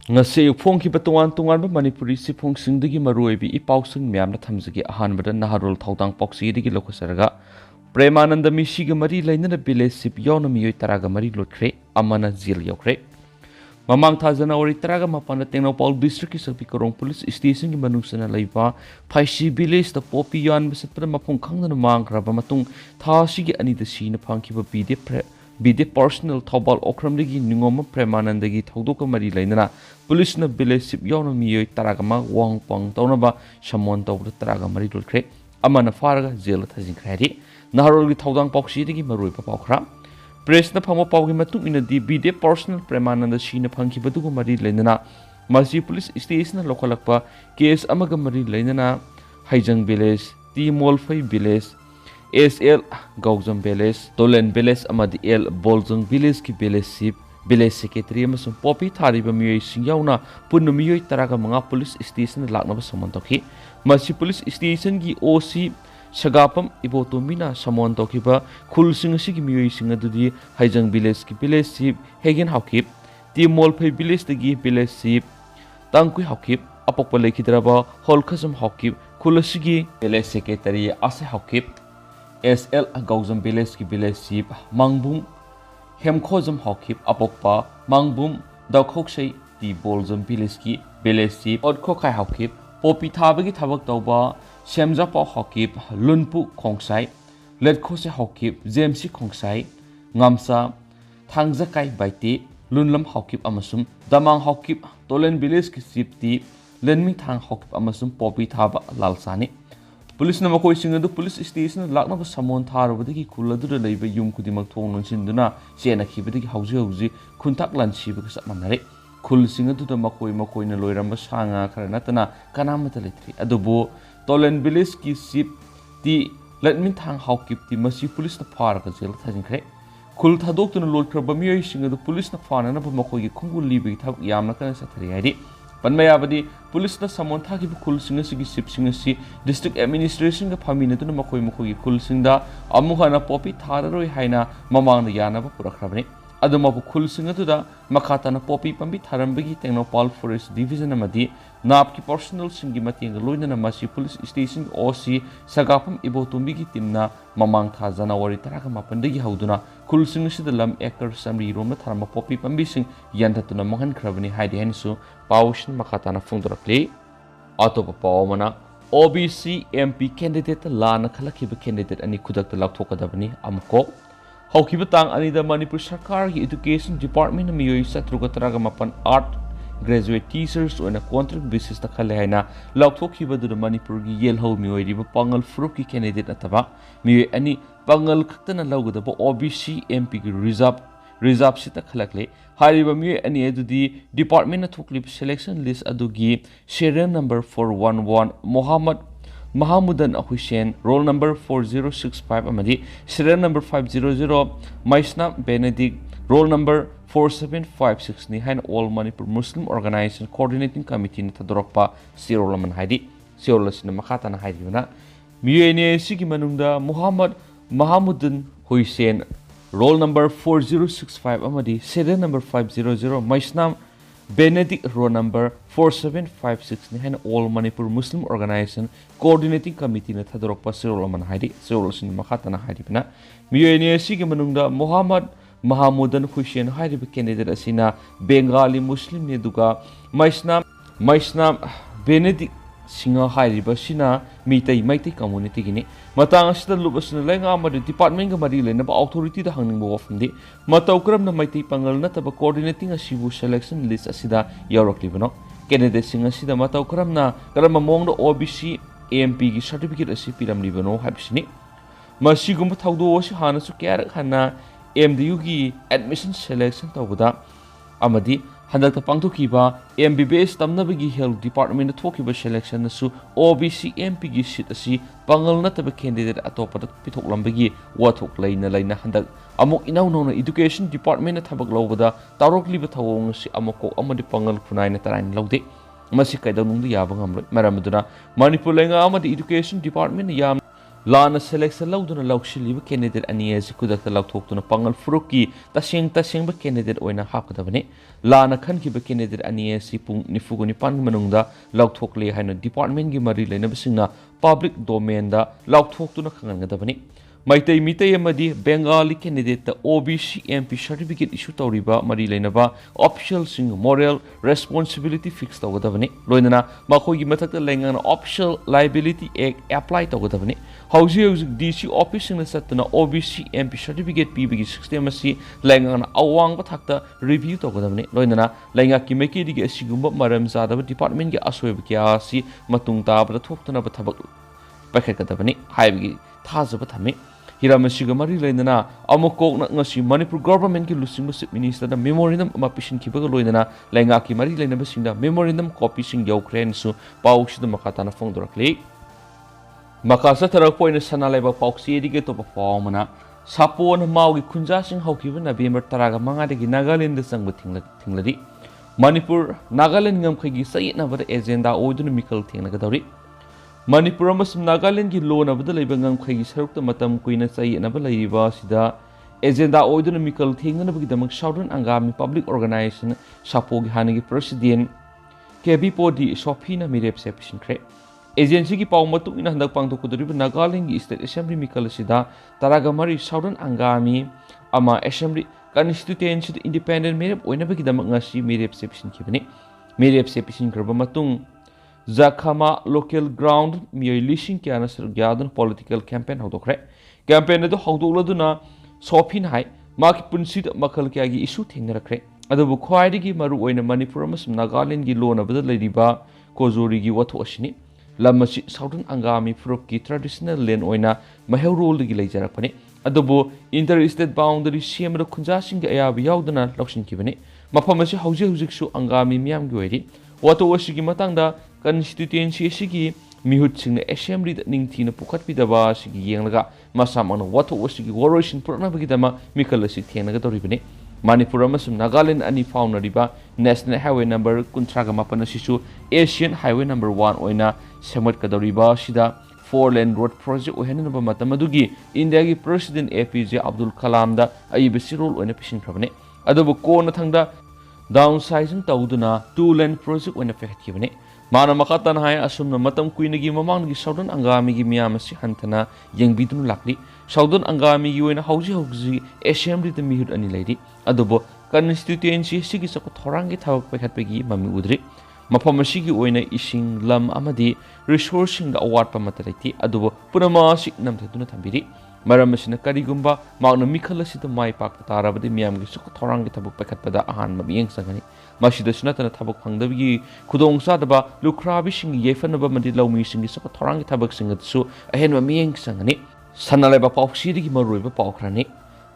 ngase phong ki batuan tungan ba manipuri si phong singdagi maroi bi ipausing myamna thamjagi ahanbada naharul thaudang poksi digi lokosaraga Premananda mesi ga mari Leinana Village Chief yaona Miyoi taraga mari lokhre amana Jail Yaokhre mamang tha January taraga mapana Tengnopaul district ki Sarpi Korong police station ki manungsana leiba Phaisi village ta popi yan besatpra mapung khangna mangraba matung tha sigi ani da sina phangkiba VDF personal thobal okramdagi ningoma Premanandagi thaudoka mari Leinana police na village Chief yaona Miyoi taraga ma wang pang taunaba shamon tawda taraga mari lokhre amana faraga jail thajinkhre naharol gi thaudang poksi digi maroi pa paukra press na phamo pawgi matung ina di VDF personal Premananda sina phangki badugo mari Leinana masi police station lokalakpa case amaga mari Leinana haijang village timolfai village SL gaujam village tolen village amadi L boljang village ki village secretary amasung popi thariba miyoi singyauna punna miyoi taraga manga police station laknaba samantokhi masi police station gi OC Sagapam ibotomina samon tokiba khul singasi miyoi singadudi haijang village ki village chief hegen hawkip timolphai village tagi village chief tangkui hawkip apokpa lekhidraba holkhasam hawkip khulasigi village secretary ase hawkip SL gaujam village ki village chief mangbum hemkhojam hawkip apokpa mangbum daukhoksai ti boljam village ki village chief odkhokai hawkip popi thabagi thabak tawba Semjapa hawkip lunpu khongsai letkose hawkip JMC khongsai ngamsa thangjakai baiti lunlam hawkip amasum damang hawkip tolen village ki sipti lenming thang hawkip amasum popi thaba lalsani police na makoi singadu police station lakna samon tharubadagi khuladu leiba yum kudimak thong nonsinduna sena khibadagi hauji khuntak lansiba ka samanare khul singadu da makoi na loiramba sanga khara natana kanamata letri adubo Tolen village ki sip ti letmin thang hawkip ti masi police na far ka jail thajinkhre khul thadok tuna lolkhra miyoi singa du police na fana na makoi gi khungul libi thak yamna kana sathari hari panmaya badi police na samon tha ki khul singa sigi sip singa si district administration ga phamina tuna makoi gi khul singda amuha na popi thararoi haina mamang na yana ba purakhrabani aduma khul singa tu da makata na popi pambi tharambagi Tengnopaul forest division amadi nap ki personal singi mating loina na masi police station OC sagapam ibotumbi ki timna mamang tha January taraga mapandagi hauduna khul singa sida lam acre samri rom na tharma popi pambi sing yandatuna mohan khrabani haidi hansu pawshin makata na fungdorakle atopa pawmana OBC MP candidate lana khalakhiba candidate ani khudak laktokadabani amko hawkiba tang anida Manipur Sarkar ki education department miyoi satruga taraga mapan art graduate teachers on a contract basis ta khale haina laukthokhiba du Manipur gi yelho miyoi riba pangal frup ki candidate ataba miyoi ani pangal khaktana lawgada ba OBC MP ki reserve sita khalakle hariba miyoi ani adudi department na thoklip selection list adugi serial number 411 Mahamudan Hussein, roll number 4065 amadi serial number 500 Maisna Benedict, roll number 4756 ni hain all Manipur Muslim Organization Coordinating Committee ni tadorokpa zero laman haidi zero lasina makata na haidi na miyene sigi manungda Mahamudan Hussein, roll number 4065 amadi serial number 500 Maisna Benedict, roll number 4756 ni hain all Manipur Muslim Organization Coordinating Committee na tadorokpa zero laman haidi zero lasina makata na haidi na miyene sigi manungda Mahamudan Hussein hairiba candidate asina Bengali Muslim ne duga Maisna Benedict singa hairiba sina maitai community gini matang asida lubasna lenga amadi department ga mari lena ba authority da hangning bo ofndi matau kram na maitai pangal na taba coordinating asibu selection list asida yauraklibano candidate singa sida matau kram na karama mongda OBC AMP gi certificate asi piramlibano habsini masigum thawdo si hana su kyar khana MDU ki admission selection tawda amadi handakta pangthokiba MBBS tamnabagi health department thokiba selection nasu OBC MP gi seat asi pangal nataba candidate atopada pithoklambagi wathok laina handak amok inaw education department thabak lawbada tarokliba thawong si amoko amadi pangal khunai tarain lawde masi kaidawnungdu yaba ngamloi maramuduna Manipur lenga amadi education department yam Lana selection lauduna laushiliba candidate ani asi kudakta lauthokuna pangal furuki tasengba candidate oina hapkadabani lana khankiba candidate ani asi pung nifuguni pan manungda lauthokle haina department gi mari leinabasingna public domain da lauthoktuna khangangadabani Maitai mitai amadi Bengali candidate the OBC MP certificate issue tawriba mari leinaba official sing moral responsibility fixed tawgadabani loinana makhoi gi mathakta lengana official liability act apply tawgadabani hausi DC office sing satna OBC MP certificate pibigi system asi lengana awang bathakta review tawgadabani loinana lenga ki meki digi asigumba maram zadaba department gi asoib kya si matung tabada thoktuna bathabak pakhakadabani haibigi thazaba thami Hiramasiga mari leinana amukok na ngasi Manipur government ki lusing chief minister na memorandum ama pisin kibaga loinana lenga ki mari leina basinda memorandum copy sing Yaokhre su pausi da makata na phongdorakli makasa tarak poina sana leba pausi dige to performana sapon maugi khunja sing haukiba November taraga manga degi Nagaland da sangba thingladi Manipur Nagaland ngam khagi sayna bada agenda oidun mikal thengna gadawri Manipur amasum Nagaland gi law nabada leiba ngam khagi sarukta matam kuina chai naba leiba sida agenda oiduna mikal thengna bagi damak Southern Angami Public Organization sapo gi hanagi president KB Podi Sophina Mirep Sepishinkre agency gi paw matuk ina handak pangtok kuduriba Nagaland gi state assembly mikal sida taragamari Southern Angami ama assembly constituency independent Mirep oina bagi damak ngasi Mirep Sepishinkibani Mirep Sepishinkraba matung Zakhama local ground Miyoi lising kya na sargyadun political campaign haudokre campaign ado haudokladuna Sophin hai maki punsit makal kya gi issue thengnarakre adabu khwaidigi maru oina Manipur amasum Nagaland gi law nabada leiriba kozori gi watho asini lamasi Southern Angami Phurup ki traditional land oina maheurol gi leijarakpani adabu interstate boundary semra khunja sing gi ayabi yaudana lakshin kibani mafam asi hauji su Angami miyam gi oiri watho asigi matangda constituency sigi mihut sing assembly da ningthina pukhat bidaba sigi yenglaga masamana watho wasigi waroshin purna bagidama mikal asi thengnaga doribani Manipur amasum Nagaland ani fauna riba national highway number 38 asisu Asian highway number 1 oina semat kadoriba sida 4-lane road project ohenaba matamadugi India gi president APJ Abdul Kalam da aibasi role oina pishinkrabane adobo kona thangda downsizing tawduna 2-lane project oina fekhatkibane Mana makatan hai asumna matam kuinagi mamang gi Southern Angami gi miyamasi hantana yengbidun lakli Southern Angami gi oina hauji assembly the mihut ani leidi adobo constituency sigi sako thorangi thawak pakhatpegi mami udri mafam asigi oina ising lam amadi resourcing da award pamatarati adobo punama sik namthaduna thambiri maram asina karigumba magna mikhala sida mai pak tarabadi miyam gi sako thorangi thabuk pakhatpada ahan mamiyeng sangani Masida sunatana tabak pangdabi kudong sadaba lukrabi sing yefanaba mandi lawmi sing saka thorangi tabak singatsu ahenwa miyeng sangani sanaleba pauksidi gi maruiba paukrani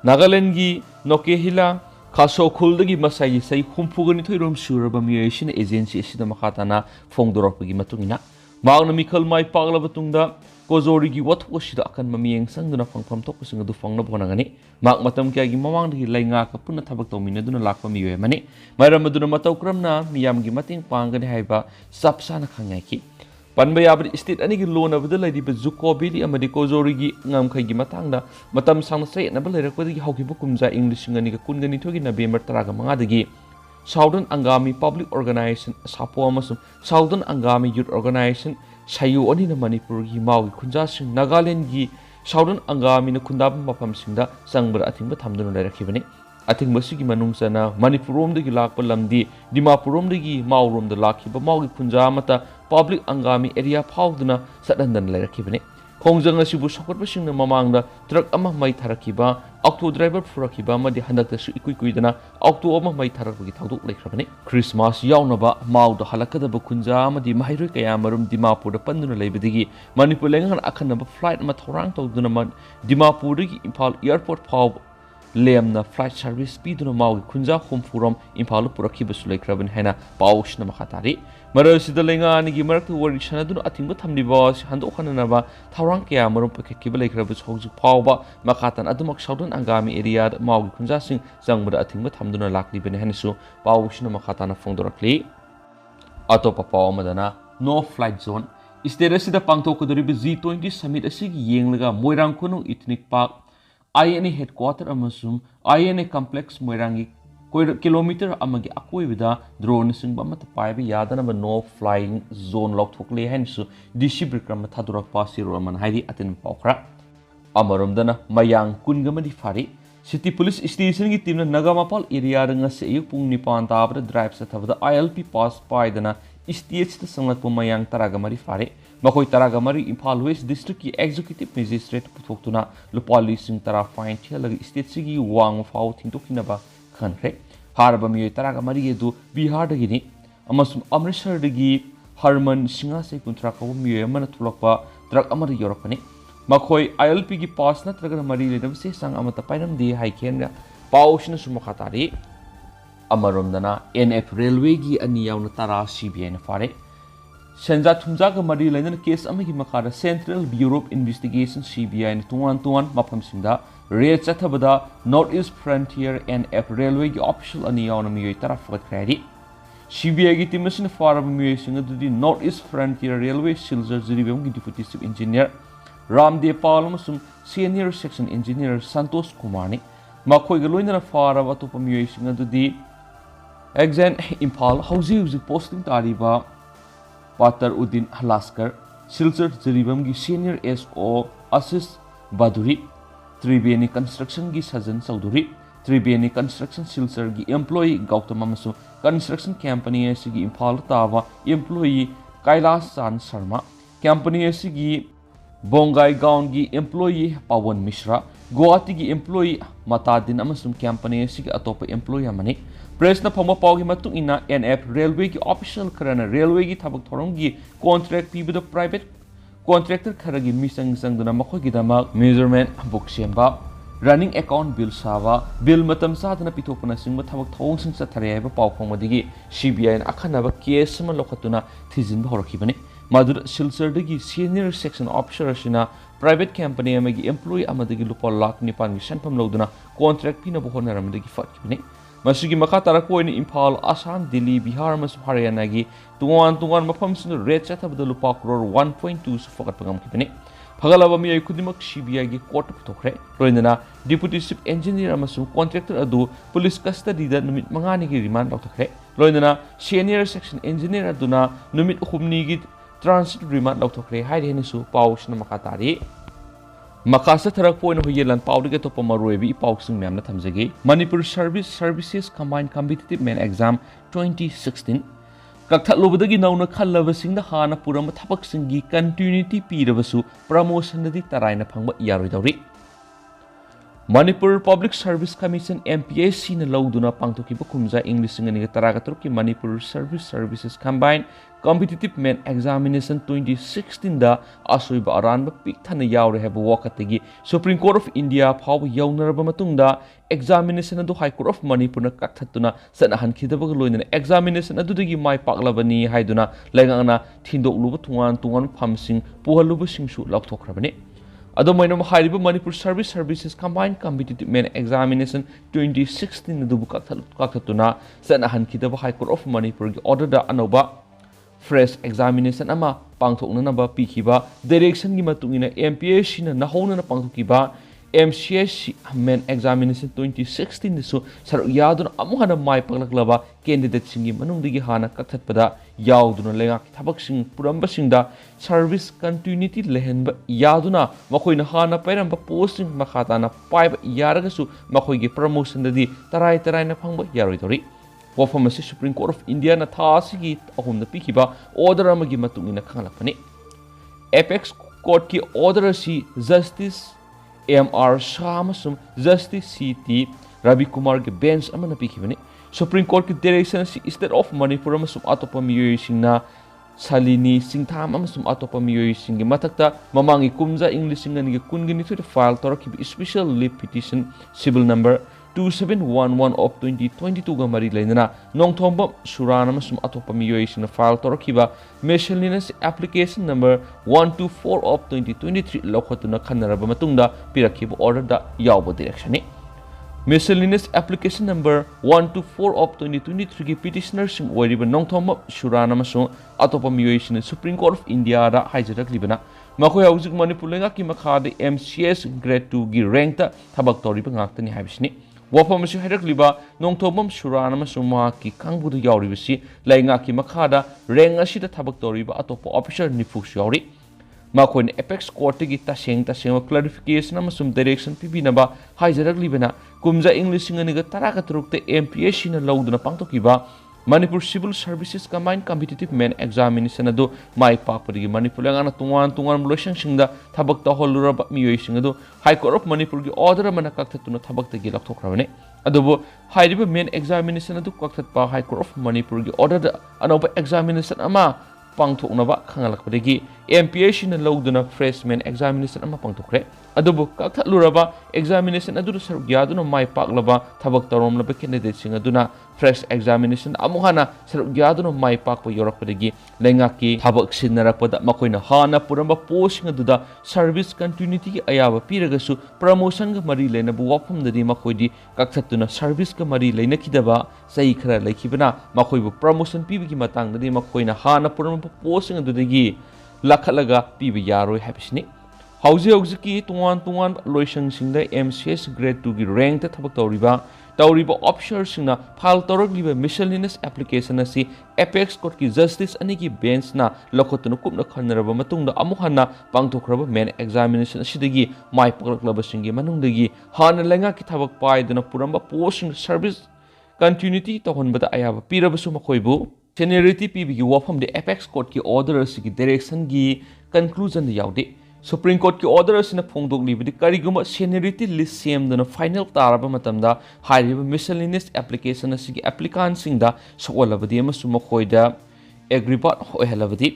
Nagaland gi noke hila khaso khuldagi masai sai humpugani thoirom suraba Miyoi sina agency sida makhatana phongdorapagi matungina magna mikal mai paglaba tungda kozori gi wathosida akan mamiyeng sangduna phangpham tokkusing adu phangna bonangani mak matam kya gi mamang gi lainga ka punna thabak tawmina duna lakpa Miyoi mani maram aduna mataw kramna miyam gi mating pangani haiba sapsana khangai ki panba yabri state ani gi loan abda ladi be zukobili amadi kozori gi ngam khai gi matangda matam sangna sai na bal lerakpadi gi hauki bukumja english ngani ga kungani thogi November 15 dagi Southern Angami Public Organization sapo amasum Southern Angami Youth Organization sayu oni na Manipur gi mau gi khunja sing Nagaland gi Southern Angami na khundab mapam singda sangbra athingba thamduna lerakibani athingba sigi manung sana Manipur rom de gi lakpa lamdi Dimapur rom de gi mau rom da lakhiba mau gi khunja mata public Angami area phawduna sadandan lerakibani khongjang asibu sokotba singna mamangda truck ama mai tharakiba auto driver furakiba madi handakta su ikuidana auto ama mai tharakbagi thawduk lekhrabani Christmas yaunaba mauda halakadaba khunja amadi mahairoi kaya marum Dimapur da panduna leibadigi Manipur lengan akhanaba flight ma thorang tawduna Dimapur dagi Imphal airport phaw lemna flight service piduna maugi khunja humfuram Imphal purakiba su lekhrabani haina paushna makhatari Marasida lenga ni gi maraktu wari sanadun atingba thamliba handokhanaba thawrang kya marum pakhetkiba lekhraba hojik phawba makatan adumak Southern Angami area maugi khunja sing jangmada atingba thamduna laklibani hanisu paushna makhatana phongdorakli atopa paw madana no flight zone State asida pangthokadoriba G20 summit asigi yenglaga Moirang Khonung Ethnic Park INA headquarter amasung INA complex Moirangi kilometer amagi akoibida drone singba amata paiba yadanaba no flying zone lokthokle hansu DC Bikram thadurakpa siroman haidi atin paukra amaromdana mayang kungamadi fari City Police Station ki team na Nagamapal area nga se ayuk pung nipan tabra drive sa thabada ILP pass paidana stage ta sanglakpa mayang taragamari fari makoi taragamari Imphal West District ki executive magistrate puthokhtuna lupa lising tara fine thelaga state sigi wang fau thingtokhinaba khankhre harba miyoi taragamari edu Bihar dagini amasum Amritsar dagi Harman Singha se kuntra kaw miyoi amana thulakpa truck amari yorakani makoi ILP ki pass na traga mari ledam se sang amata painam de haiken paushna sumakhatari amaromdana NF railway gi ani yauna tara CBI na fare senja thumja ga mari lainan case amagi makara Central Bureau of Investigation CBI na tuan mafam singda raid chathabada North East Frontier NF railway gi official ani yauna miyoi tara fagat khari CBI gi team sin fara miyoi singa dudi North East Frontier Railway Silzer Ziribam gi deputy chief engineer Ramdev Paul amasung senior section engineer Santosh Kumar ni makhoi ga loinana fara atopa miyoi singa dudi Exan Imphal hauji posting tariba Patar Uddin Halaskar Silchar Ziribam gi senior SO Asis Baduri Tribeni Construction gi Sajan Sauduri Tribeni Construction Silchar gi employee Gautam amasu construction company asigi Imphal tawa employee Kailas Chan Sharma company asigi Bongai Gaon gi employee Pawan Mishra Guwahati gi employee Matadin amasum company asigi atopa employee amani Press na phama pawgi matung ina NF railway ki official karana railway ki thabak thorong gi contract pibida private contractor kharagi misang sangduna makhoi gi dama measurement book semba running account bill sawa bill matam sadana pitopana singba thabak thong sing sa thare ba paw khongmadigi CBI na akhanaba case ma lokhatuna thijin ba horakhibani madur silchar dagi senior section officer asina private company amagi employee amadagi lupa lakh nipan gi sanpham loduna contract pina bo honaramdagi fatkibani Masigi makatara ko ni Imphal Assam Delhi Bihar mas Haryana gi tungan mafam sin red chathabda lupa crore 1.2 su fakat pagam kipani phagalaba miyai kudimak CBI gi court puthokre loinana deputy chief engineer amasu contractor adu police custody da numit mangani gi remand lokthre loinana senior section engineer aduna numit humni gi transit remand lokthre haide ni su pawsna makatari Makasa tharak po na huyelan paudige to pamaruebi ipausing memna thamjagi Manipur Services Combined Competitive Men Exam 2016 kakthalubadagi nauna khallabasingda hana purama thabaksingi continuity pirabasu promotion dadi taraina phangba yaroidawri Manipur Public Service Commission MPSC na lawduna pangthokiba khumja English singa taragaturki Manipur Services Combined Competitive Men Examination 2016 da asoiba aranba pikthana yawre heba wakategi Supreme Court of India phaw yawnaraba matungda examination adu High Court of Manipur na kakthatuna sanahan khidabaga loinana examination adudagi mai paklabani haiduna laingana thindokluba tungan phamsing puhaluba singsu laukthrabani Adomainam Hariba Manipur Services Combined Competitive Men Examination 2016 adu kakatuna sanahan khidaba High Court of Manipur gi order da anoba fresh examination ama pangthokna ba pikhiba direction gi matungina MPSC na nahona na pangthokiba MCSC Men Examination 2016 so saru yaduna amuhana mai paklaklaba candidate singi manungdigi hana kakthatpada yauduna lenga thabak sing puramba singda service continuity lehenba yaduna makoina hana pairamba posting makhatana paiba yaragasu makoigi promotion dadi tarai na phangba yaroidori Wafamasi Supreme Court of India na thasigi ahumna pikhiba order amagi matungina khanglakpani Apex Court ki order si Justice MR Shah amasung Justice CT Ravi Kumar ki bench amana pikhibani Supreme Court ki direction si State of Manipur amasung atopa miyoi singna Salini Singtham amasung atopa miyoi singi matakta mamangi kumja English singani ki kungini to file torakibi special leave petition civil number 2711 of 2022 ga mari lainana nongthomba surana amasung atopa miyoi singna file torakiba miscellaneous application number 124 of 2023 lokhatuna khanaraba matungda pirakiba order da yawba direction ni Miscellaneous application number 124 of 2023 की petitioner Singh ओइरिबा नोंथोम शुरान अमसुंग अतोपा मियोइसिन Supreme Court of India दा हाइजरकलिबना मखोय हौजिक Manipur लेंगाकी मखादे MCS grade 2 की rank ता थबक तौरिबा ngaktani हाइबिसनि वफम से हाइरकलिबा नोंथोम शुरान अमसुंग माकी कांगबुदु यावरिबसि लेंगाकी मखादा rank असिदा थबक तौरिबा अतोपा ऑफिसर निफुक्स यावरि मखोइन एपेक्स कोर्ट की तसेंग क्लैरिफिकेशन अमसुम डायरेक्शन पिबिनबा हाइजरकलिबना कुमजा इंग्लिश सिंगनिगा तराका तरुकते MPSC न लौदुना पांगतोकिबा Manipur civil services combined competitive main examination अदु माइ पाकपदगी मणिपुर लेंगाना तुंगान लोइसंसिंगदा थबक तहलुरबा मियोइसिंग अदु हाई कोर्ट ऑफ मणिपुर की ऑर्डर मन कक्थतुना थबकतगी लथोखरबने अदुबो हाइरिबा मेन एग्जामिनेशन अदु कक्थतपा हाई कोर्ट ऑफ मणिपुर की ऑर्डर अनोबा एग्जामिनेशन अमा पांगथोकनबा खंगलकपदगी MPSC न लौदुना फ्रेशमैन एग्जामिनेशन अमा पांगथोखरे अदुबो कक्थलुरबा एग्जामिनेशन अदुना सरुक यादुना माइ पाकलबा थबक तौरमलबा कैंडिडेट सिंग अदुना फ्रेश एग्जामिनेशन अमुहाना सरुक यादुना माइ पाकपा योरकपदगी लेंगाकी थबक सिनरकपदा मखोइना हाना पुरंबा पोस्टिंग अदुदा सर्विस कंटिन्यूटी की अयाबा पीरगसु प्रमोशन का मरी लेनबु वाफमददी मखोइदी कक्थतुना सर्विस का मरी लेनखिदबा सही खरा लेखिबना मखोइबु प्रमोशन पीबगी मतंगददी मखोइना हाना पुरंबा पोस्टिंग अदुदगी लखलगा पीब यारोय हाबिसनि हौजिकी तुंगान लोइसंसिंगदा MCS grade 2 की rank थबक तौरिबा ऑफिसरसिंगना फाइल तौरगलिबा मिसलेनियस एप्लीकेशन असि एपेक्स कोर्ट की जस्टिस अनि की बेंच ना लखोतुनु कुपना खनरबा मतुंगदा अमुहन्ना पांगथोखरबा मेन एग्जामिनेशन असिदगी माइ पकलक्लबसिंगी मनुंगदगी हाना लेंगा की थबक पाइदना पुरंबा पोस्टिंग सर्विस कंटिन्यूटी तोहनबदा अयाबा पीरबसु मखोइबु सेनियरिटी पीबगी वाफमदे एपेक्स कोर्ट की ऑर्डर असि की डायरेक्शन की कंक्लूजन यावदे सुप्रीम कोर्ट की ऑर्डर असि फोंदोकलिबदि करिगुम सेनियरिटी लिस्ट सेमदना फाइनल तारबा मतमदा हाइरिबा मिसलेनियस एप्लीकेशन असि की एप्लीकांट सिंगदा सोलबदि अमसु मखोइदा एग्रीबाट होहलबदि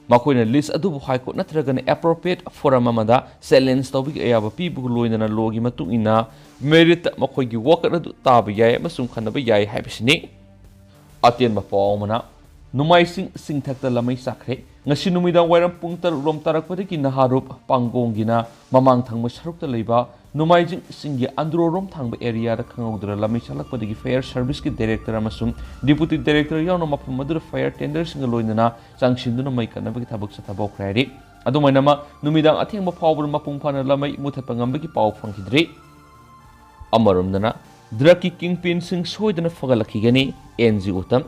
मखोइना लिस्ट अदुबु हाई कोर्ट नत्रगन एप्रोप्रिएट फोरम अमदा चैलेंज तौबिग अयाबा पीबु लोइनना लोगी मतुइना मेरिट मखोइगी वकर अदु ताब याय अमसु खनबा याय हाइबिसनि अतेन पावमना नुमाइसिंग सिंथक्ता लमै Sakhare ngasi numidang wairam pung tarulom tarakpadagi naharup panggongina mamang thangma sarukta leiba numaijing singgi androrom thangba area da khangudra lami chalakpadagi fire service ki director amasum deputy director yaona mafum madura fire tender singa loinana changsinduna mai kanabagi thabak sa thabok rairi adumainama numidang athengba phawbur mapung phana lamai muthatpa ngambagi paw phangkidri amarumdana drug ki kingpin sing soidana fagalakigani NG utam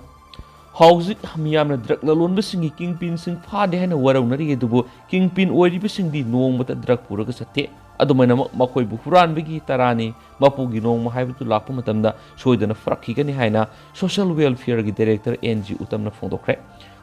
हौजिक हमियामना drug ललोनबसिंगी kingpin सिंग फादे हैना वरौनरी दुबो kingpin ओइरिबसिंगदी नोंगमता drug पुरगा सत्ते अदुमैना मखोइबु हुरानबगी तरानी मपुगी नोंगमा हाइबतु लाकपा मतमदा सोइदना फरखिगनी हाइना सोशल वेलफेयर की डायरेक्टर NG उतमना फोंदोखरे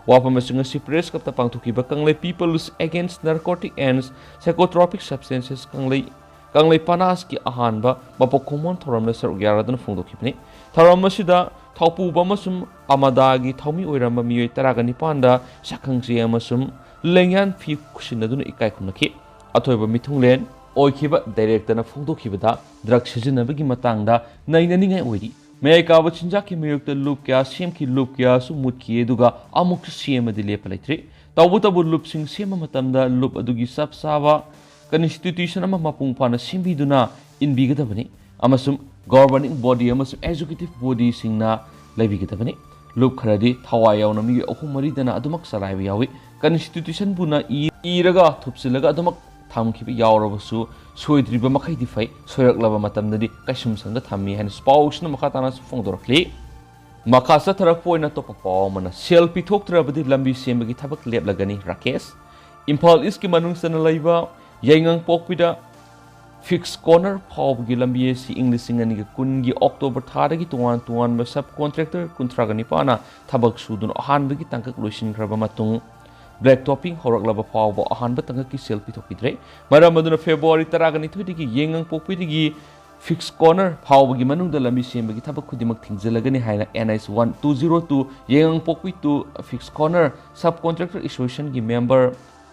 वाफमसिंग सि प्रेस कप्ता पांगथुकिबा Kangle peoples against narcotic and psychotropic substances Kangle PANAS की अहानबा मपोकोमन थोरमना सरुक यारादना फोंदोखिबनी थोरमसिदा थाउपुबा अमसुम अमादागी थाउमी ओइरamba मियोइ तरागा निपानदा साखंगसे अमसुम लेंयान फी खुसिनदुन इकाय खुनखि अथोइबा मिथुंगलेन ओइखिबा डायरेक्टरना फोंदोखिबदा ड्रग सिजनबगी मतंगदा नैननिङै ओइरि मेकाबा चिंजाकी मिरुक्ता लूप क्या सेमकी लूप क्या सु मुटकी दुगा अमुक सेमदि लेप लैत्रि तबु लूपसिंग सेम मतमदा लूप अदुगी सब सावा कन्स्टिट्यूशन अमा मपुंग फाना सिंबिदुना इनबिगदबनि अमसुम गवर्निंग बॉडी अमसुम एजुकेटिव बॉडी सिंगना लैबिगदबनि लूप खरदी थवाय यावना मी अहुम मरिदना अदुमक सलाइबा यावी कन्स्टिट्यूशन बुना इरगा थुपसिलगा अदुमक थामखिबा यावरबसु सोइद्रिबा मखैदि फै सोयरकलबा मतमदि कैसुम संग थामी हैन स्पाउसना मखाताना फोंदोरखलि मखा सथरक पोइना तोप पावमना सेल पिथोक्त्रबदि लंबी सेमबगी थबक लेपलगनी राकेश इम्फाल ईस्ट की मनुंगसना लैबा यैंगंग पोकपिदा फिक्स कॉर्नर फावगी लंबी से इंग्लिश कुनगी अक्टोबर थादगी तुआन सब कॉन्ट्रैक्टर कुंथ्रागा निपाना थबक सुदुन अहानबगी तंकक लोइसिनख्रबा मतुंग ब्लैक टॉपिंग होरकलबा फाव अहानब तंकक की सेल पिथोकिद्रे मरम अदुना फेब्रुवारी तरागा निथुदगी यैंगंग पोकपिदगी फिक्स कॉर्नर फावगी मनुंगदा लंबी सेमबगी थबक खुदिमक थिंगजलगनी हाइना NIS 1202 यैंगंग पोकपि टू फिक्स कॉर्नर सब कॉन्ट्रैक्टर एसोसिएशन की मेंबर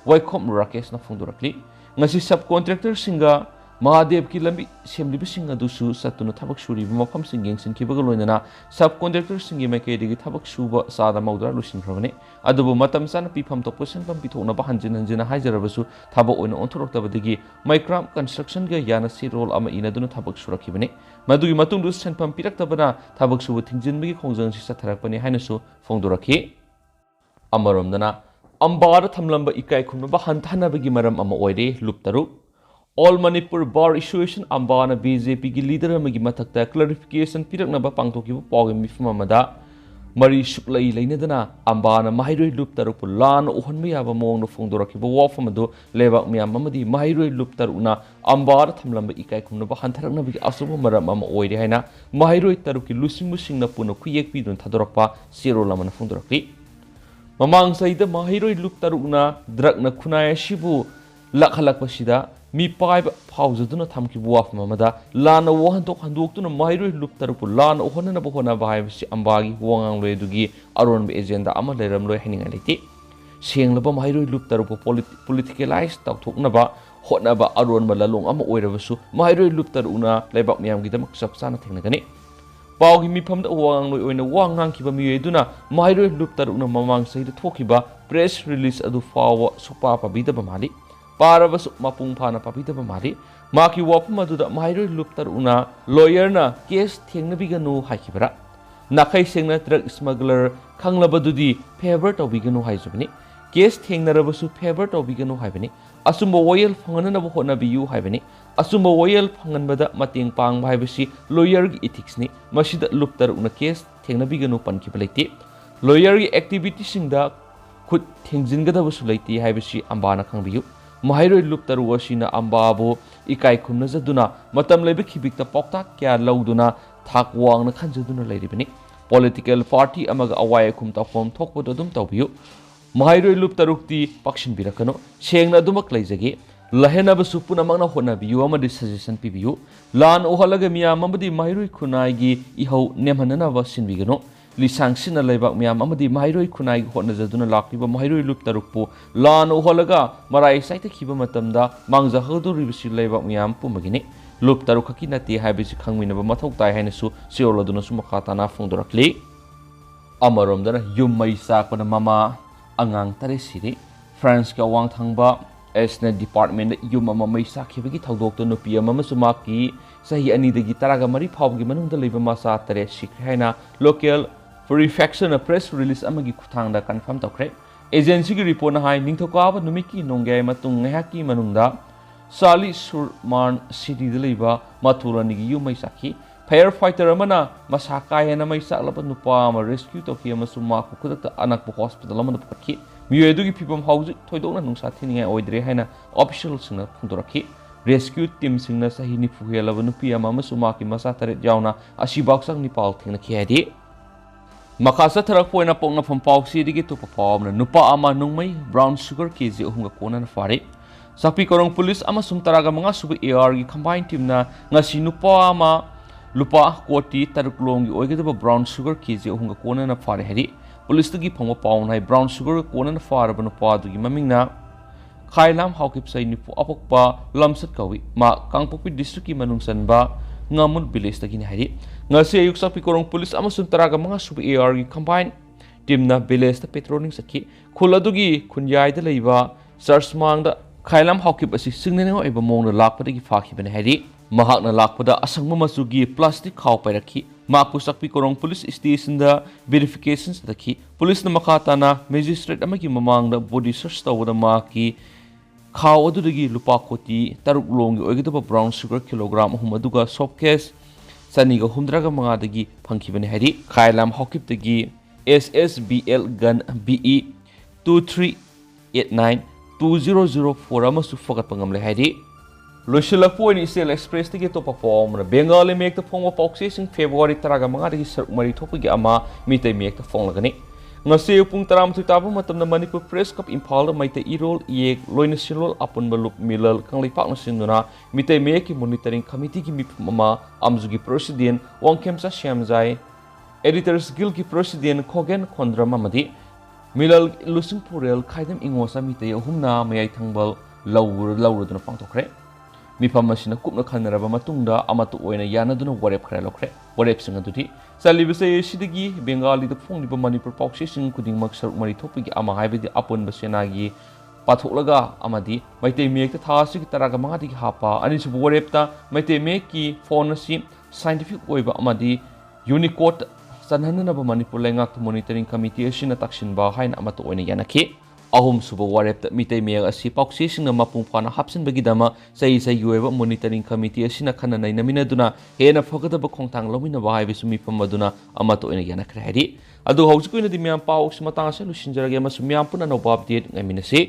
वाइकॉम राकेश ना फोंदोरकली ngasi सब कॉन्ट्रैक्टर सिंगा Mahadev ki lambi semlibi singa dusu satuna thabak suri mafam sing yengsin ki bagal loinana subcontractor singi maikei digi thabak suba sada maudra lusin khrabane adubu matam sana pifam tokpo senpam pithokna ba hanjin hanjina haijarabasu thabak oina onthoroktabadigi micram construction ga yana si role ama inaduna thabak surakhibane madugi matung du senpam piraktabana thabak subu thingjinbagi khongjang si satharakpani hainasu phongdorakhi amaromdana ambara thamlamba ikai khumba hantanabagi maram ama oire luptaru All Manipur Bar Association Ambana BJP ki leader amagi mathakta clarification piraknaba pangthokibu pawgi mifam amada mari suklai leinadana ambana mahairoi loop taruk lan ohanba yaba mawngno phongdorakiba wafam adu lebak miyam amadi mahairoi loop tarukna ambara thamlamba ikai khumnaba hantaraknabagi asuba maram ama oire haina mahairoi taruki lusingbu singna puna khuyek pidun thadorakpa zero lamana phongdorakri mamang saida mahairoi loop tarukna drakna khunai shibu lakhalakpa sida mi paiba phaujaduna thamki buaf mamada lana wohantok handuktuna mairoi lup tarupu lana ohona na bohona bahai ambagi wangang loi dugi aron be agenda ama leram loi hininga leti senglaba mairoi lup tarupu politicalize takthokna ba hotna ba aron ba lalong ama oirabasu mairoi lup taruna lebak miyam gidamak sapsana thengnagani pawgi mifamda wangang loi oina wangang kiba miyeduna mairoi lup taruna mamang saida thokiba press release adu fawa supa pabida ba mali Parabasu mapung phana papitaba mari maki wapum aduda mairoi luptar una lawyer na case thengna biganu haikibra nakhai sengna drug smuggler khanglabadudi favor to biganu haijubni case thengna rabasu favor to biganu haibani asumba oil phangana na hona biyu haibani asumba oil phangan bada mateng pang haibasi lawyer gi ethics ni masida luptar una case thengna biganu pankibalaiti lawyer gi activity singda khut thengjingada basu laiti haibasi ambana khangbiyu Mahairoi lup taru asina ambabo ikai khumna jaduna matam lebe khibikta pokta kya lauduna thak wangna khanjaduna leiribani political party amaga awai khum ta form thokpodo dum tawbiyu Mahairoi lup tarukti pakshin birakano sengna dumak leijage lahena basu puna mangna hona biyu amadi suggestion pibiyu lan ohalaga miyam amadi mahairoi khunai gi ihau nemhanana ba sinbigano lisang sina leibak miyam amadi mahairoi khunai hotna jaduna lakliba mahairoi lup tarukpu lan ohalaga marai saita khiba matamda mangja hadu ribisi leibak miyam pumagini lup tarukaki nati haibisi khangmina ba mathau tai haina su siroladuna su makatana phongdorakli amaromdana yum mai sakpana mama angang tare siri France ka wang thangba SNET department yum ama mai sakhibagi thaudokta nupi ama sumaki sahi ani dagi taraga mari phawgi manungda leiba masa tare sikhe haina local Reflection press release amagi kuthangda confirm tokre agency gi report na hai ningthokaba numiki nongai matung ngahaki manungda Sali Surman city deliba mathurani gi yumai sakhi firefighter amana masaka hena mai saklaba nupa ama rescue toki ama suma ku khudakta anak hospital amana pakhi Miyoi du gi pipam hauji thoidokna nungsa thiningai oidre haina official singna phungdorakhi rescue team singna sahi ni fuhelaba nupi ama suma ki masa tare yaona asibak sang ni pal thingna khedi Makasa tarak po na pong na pampaw sidi gitu papawam na nupa ama nungmay brown sugar kg uhunga kona na fari. Sapi korong pulis ama sumtaraga mga subi AR gi combined team na ngasi nupa ama lupa koti taruk longi oiga ba brown sugar kg uhunga kona na fari heri. Pulis tagi pangwa pawn hai brown sugar kona na fari ba nupa dugi maming na khailam haukip say nipu apokpa lamsat kawi ma kangpopi district ki manungsan ba ngamun bilis tagi ni hari. Ngasi ayuk sapi korong pulis ama suntaraga mga subi AR gi combine team na bilis ta patrolling sakhi khuladugi khunyai da leiba search mangda khailam haukip asi singnene oiba mongna lakpa gi fakhi bane hari mahakna lakpada asangma masugi plastic khaw pairakhi mapu sakpi korong police station da verifications dakhi police na makata na magistrate amagi mamangda body search tawda ma ki khaw adudagi lupa koti taruk longi oigidaba brown sugar kilogram hum aduga soft case saniga humdraga mangadagi phangkhibani hari khailam hokip dagi SSBL gun BE 2389 2004 amasu fagat pangamle hari Loisilakpo ni Sel Express tagi to perform na Bengali mek ta phong pokse sing February taraga mangadagi saruk mari thopagi ama mitai mek ta phong lagani ngasi pung taram tu tabu matam na Manipur Press Cup Impal mai ta irol yek loina silol apun balup milal kang lipak na sinduna mitai me ki monitoring committee ki mama amzugi president wangkem sa shamjai editors guild ki president Khogen Khondrama madi milal lusing purel khaidam ingosa mitai humna mayai thangbal lawur duna pangtokre ꯃꯤꯐꯝ ꯑꯁꯤꯅ ꯀꯨꯞꯅ ꯈꯟꯅꯔꯕ ꯃꯇꯨꯡꯗ ꯑꯃꯠꯇ ꯑꯣꯏꯅ ꯌꯥꯅꯗꯨꯅ ꯋꯥꯔꯦꯞ ꯈꯔ ꯂꯧꯈ꯭ꯔꯦ꯫ ꯋꯥꯔꯦꯞꯁꯤꯡ ꯑꯗꯨꯗꯤ ꯆꯠꯂꯤꯕ ꯆꯌꯣꯜ ꯑꯁꯤꯗꯒꯤ ꯕꯦꯡꯒꯥꯂꯤꯗ ꯐꯣꯡꯂꯤꯕ ꯃꯅꯤꯄꯨꯔ ꯄꯥꯎꯆꯦꯁꯤꯡ ꯈꯨꯗꯤꯡꯃꯛ ꯁꯔꯨꯛ ꯃꯔꯤ ꯊꯣꯛꯄꯒꯤ ꯑꯃ ꯍꯥꯏꯕꯗꯤ ꯑꯄꯨꯟꯕ ꯁꯦꯅꯥꯒꯤ ꯄꯥꯊꯣꯛꯂꯒ ꯑꯃꯗꯤ ꯃꯩꯇꯩ ꯃꯌꯦꯛꯇ ꯊꯥ ꯑꯁꯤꯒꯤ 15ꯗꯒꯤ ꯍꯥꯞꯄ꯫ ꯑꯅꯤꯁꯨꯕ ꯋꯥꯔꯦꯞꯇ ꯃꯩꯇꯩ ꯃꯌꯦꯛꯀꯤ ꯐꯣꯟ ꯑꯁꯤ ꯁꯥꯏꯟꯇꯤꯐꯤꯛ ꯑꯣꯏꯕ ꯑꯃꯗꯤ यूनिकोड चनहननब मनपुर लेंगाक मॉनिटरिंग कमिटी असिना ताक्सिनबा हाइन अमत ओइना यानखि। अहुम सुबह वारेप्त मितै मेयक असि पाउक्सेसिंगना मपुंग फाना हापसिनबगिदमा चही ओइबा मॉनिटरिंग कमिटी असिना खन्ना नैनमिनदुना हेना फगदब खोंथांग लौमिनबा हाइबिसु मिफम मदुना अमत ओइना यानखरे हाइदि। अदु हौजिक ओइनादि म्याम पाउक्स मतांग से लुसिनजरगे अमसु म्याम पुना नौबा अपडेट ngaiminasi।